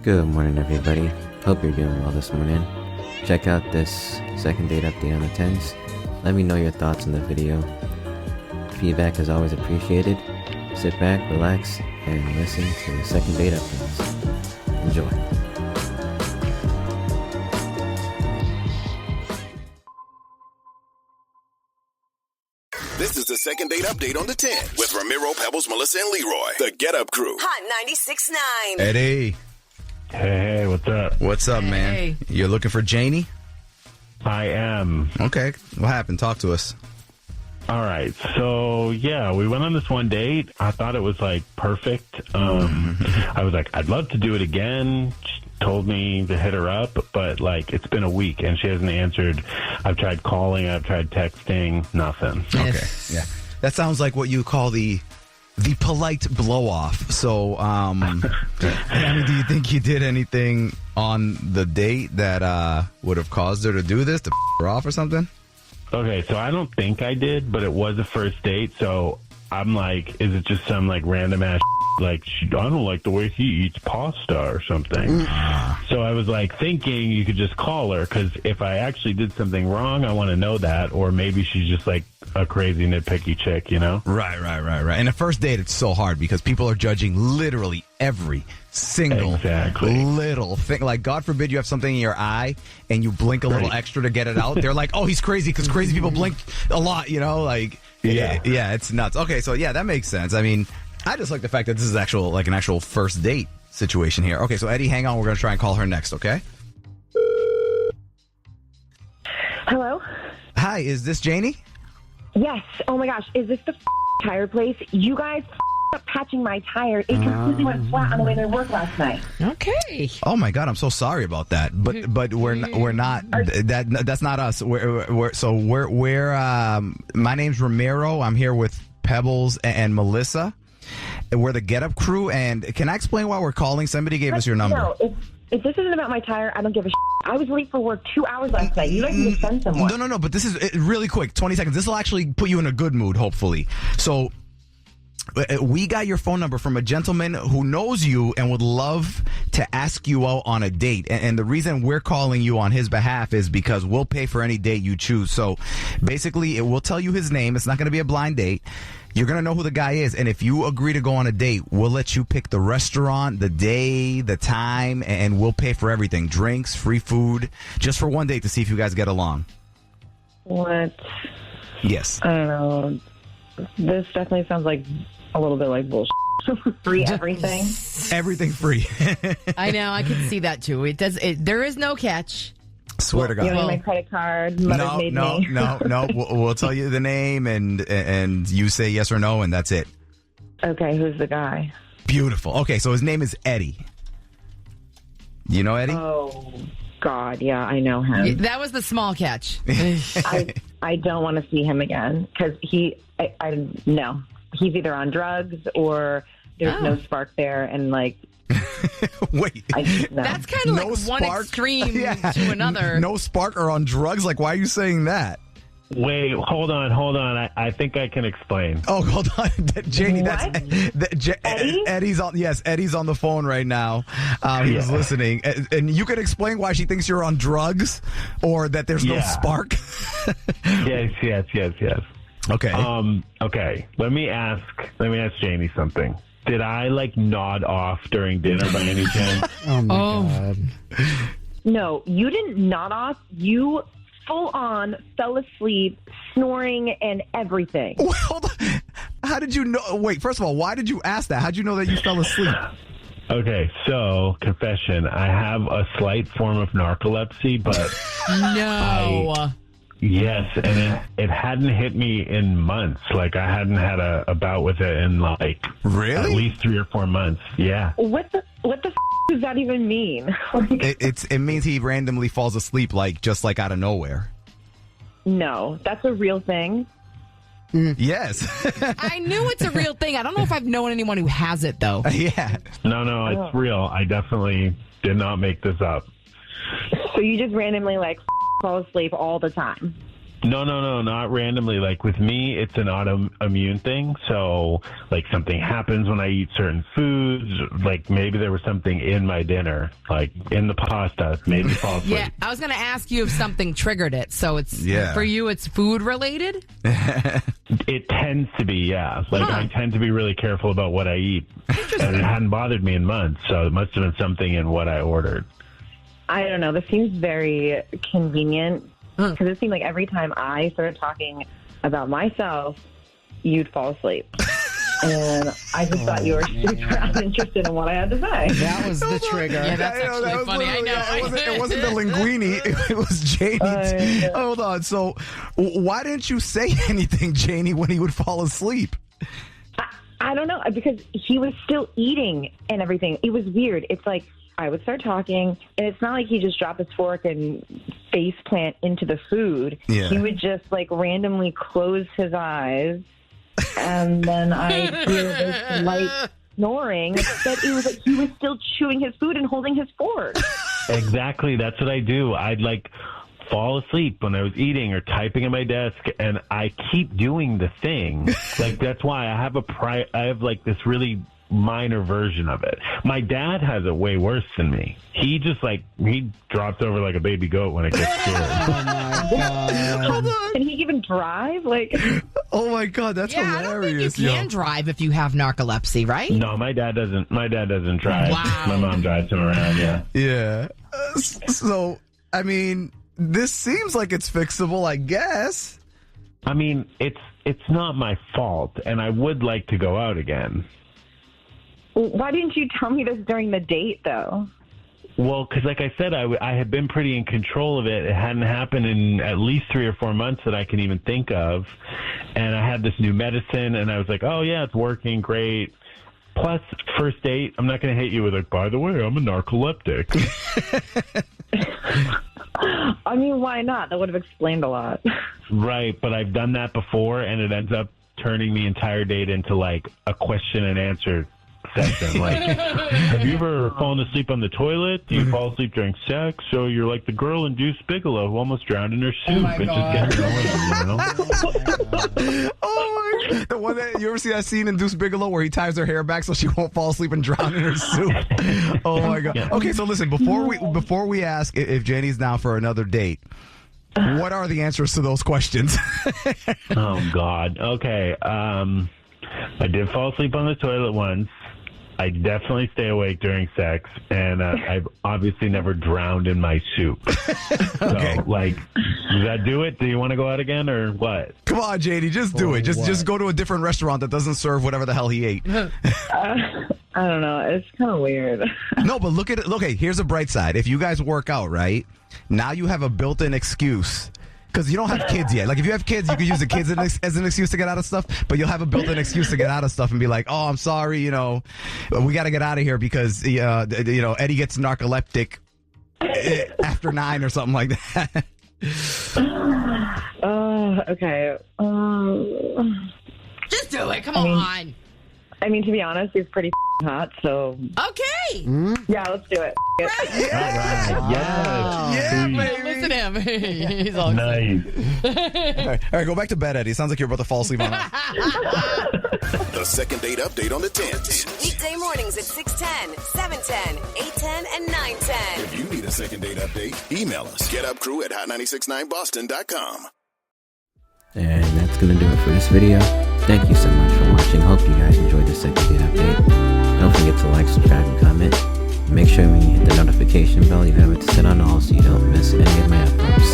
Good morning, everybody. Hope you're doing well this morning. Check out this second date update on the 10s. Let me know your thoughts on the video. Feedback is always appreciated. Sit back, relax, and listen to the second date updates. Enjoy. This is the second date update on the 10 with Ramiro, Pebbles, Melissa, and Leroy. The Get Up Crew. Hot 96.9. Eddie. Hey, what's up? What's up, man? Hey. You're looking for Janie? I am. Okay. What happened? Talk to us. All right. So, yeah, we went on this one date. I thought it was, like, perfect. I was like, I'd love to do it again. She told me to hit her up, but, like, it's been a week, and she hasn't answered. I've tried calling. I've tried texting. Nothing. Okay. Yeah. That sounds like what you call the polite blow-off. So, I mean, do you think you did anything on the date that would have caused her to do this, to her off or something? Okay, so I don't think I did, but it was a first date, so I'm like, is it just some, like, random-ass like, I don't like the way he eats pasta or something. So I was, like, thinking you could just call her, because if I actually did something wrong, I want to know that, or maybe she's just, like, a crazy nitpicky chick, you know? Right. And a first date, it's so hard because people are judging literally every single little thing. Like, God forbid you have something in your eye and you blink a little extra to get it out. They're like, oh, he's crazy because crazy people blink a lot, you know? Like, yeah, it's nuts. Okay, so yeah, that makes sense. I mean, I just like the fact that this is an actual first date situation here. Okay, so Eddie, hang on. We're going to try and call her next, okay? Hello? Hi, is this Janie? Yes. Oh my gosh. Is this the tire place? You guys up patching my tire. It completely went flat on the way to work last night. Okay. Oh my God, I'm so sorry about that. But we're not. That's not us. My name's Ramiro. I'm here with Pebbles and Melissa. We're the Get Up Crew. And can I explain why we're calling? Somebody gave us your number. No, if this isn't about my tire, I don't give a I was late for work 2 hours last night. You guys need to send someone. No. But this is really quick. 20 seconds. This will actually put you in a good mood, hopefully. So we got your phone number from a gentleman who knows you and would love to ask you out on a date. And the reason we're calling you on his behalf is because we'll pay for any date you choose. So basically, it will tell you his name. It's not going to be a blind date. You're going to know who the guy is. And if you agree to go on a date, we'll let you pick the restaurant, the day, the time, and we'll pay for everything. Drinks, free food, just for one date to see if you guys get along. What? Yes. I don't know. This definitely sounds like a little bit like bullshit. Free everything. Everything free. I know. I can see that too. There is no catch. Swear to God. You don't need my credit card. Mother's made me. No. We'll tell you the name and you say yes or no, and that's it. Okay, who's the guy? Beautiful. Okay, so his name is Eddie. You know Eddie? Oh, God, yeah, I know him. That was the small catch. I don't want to see him again because no. He's either on drugs or there's no spark there, and like. Wait. That's kind of like one extreme to another. No spark or on drugs? Like, why are you saying that? Wait, hold on. I think I can explain. Oh, hold on. Janie, Eddie? Eddie's on. Yes, Eddie's on the phone right now. He's listening. And you can explain why she thinks you're on drugs or that there's no spark? Yes. Okay. Okay. Let me ask Janie something. Did I nod off during dinner by any chance? Oh my God. No, you didn't nod off. You full on fell asleep, snoring and everything. Well, hold on. How did you know? Wait, first of all, why did you ask that? How did you know that you fell asleep? Okay, so confession, I have a slight form of narcolepsy, but no. Yes, and it hadn't hit me in months. Like, I hadn't had a bout with it in, really? At least 3 or 4 months. Yeah. What the does that even mean? It means he randomly falls asleep, just out of nowhere. No, that's a real thing. Yes. I knew it's a real thing. I don't know if I've known anyone who has it, though. Yeah. No, it's real. I definitely did not make this up. So you just randomly, fall asleep all the time? No, not randomly. Like with me, it's an autoimmune thing. So like something happens when I eat certain foods. Like maybe there was something in my dinner, like in the pasta, made me fall asleep. Yeah, I was going to ask you if something triggered it. So it's for you, it's food related? It tends to be, yeah. Like I tend to be really careful about what I eat. And it hadn't bothered me in months. So it must have been something in what I ordered. I don't know. This seems very convenient because it seemed like every time I started talking about myself, you'd fall asleep. And I just thought you were super uninterested in what I had to say. That was the trigger. Yeah, that's actually funny. I know. It wasn't the linguine. It was Janie. Hold on. So why didn't you say anything, Janie, when he would fall asleep? I don't know, because he was still eating and everything. It was weird. It's like I would start talking, and it's not like he just dropped his fork and face plant into the food. Yeah. He would just like randomly close his eyes, and then I hear this light snoring. But it was like he was still chewing his food and holding his fork. Exactly. That's what I do. I'd like fall asleep when I was eating or typing at my desk, and I keep doing the thing. Like that's why I have like this really minor version of it. My dad has it way worse than me. He just like he drops over like a baby goat when it gets scared. Oh my God. Can he even drive? Like, Oh my God, that's Yeah, I don't think hilarious. you can drive if you have narcolepsy, right? No, my dad doesn't. My dad doesn't drive. Wow. My mom drives him around. Yeah. Yeah. So, I mean, this seems like it's fixable, I guess. I mean, it's not my fault, and I would like to go out again. why didn't you tell me this during the date, though? Well, because like I said, I had been pretty in control of it. It hadn't happened in at least 3 or 4 months that I can even think of. And I had this new medicine, and I was like, oh, yeah, it's working great. Plus, first date, I'm not going to hit you with like, by the way, I'm a narcoleptic. I mean, why not? That would have explained a lot. Right, but I've done that before, and it ends up turning the entire date into like a question and answer session. Like, have you ever fallen asleep on the toilet? Do you fall asleep during sex? So you're like the girl in Deuce Bigelow who almost drowned in her soup. my It God. just gets going, you know? Oh my God. The one that you ever see that scene in Deuce Bigelow where he ties her hair back so she won't fall asleep and drown in her soup? Oh my God. Okay, so listen, before we ask if Jenny's down for another date, what are the answers to those questions? Oh God. Okay. I did fall asleep on the toilet once. I definitely stay awake during sex, and I've obviously never drowned in my soup. Okay. So, like, does that do it? Do you want to go out again, or what? Come on, JD, just do it. Just go to a different restaurant that doesn't serve whatever the hell he ate. I don't know. It's kind of weird. No, but look at it. Okay, here's a bright side. If you guys work out, right, now you have a built-in excuse. Because you don't have kids yet. Like, if you have kids, you could use the kids as an excuse to get out of stuff, but you'll have a built-in excuse to get out of stuff and be like, oh, I'm sorry, we got to get out of here because, Eddie gets narcoleptic after 9 or something like that. Okay. Just do it. Come on. I mean, to be honest, he's pretty hot, so Okay. yeah, let's do it. All right. Yes. Yeah, Sweet. baby. Listen to him. He's all Nice. All right, go back to bed, Eddie. Sounds like you're about to fall asleep on us. The second date update on the 10s. Weekday mornings at 6:10, 7:10, 8:10, and 9:10. If you need a second date update, email us. GetUpCrew@hot969boston.com. And that's gonna do it for this video. Thank you so much for watching. Hope you guys enjoyed the second date update. Don't forget to like, subscribe, and comment. Make sure when you hit the notification bell, you have it set on all so you don't miss any of my uploads.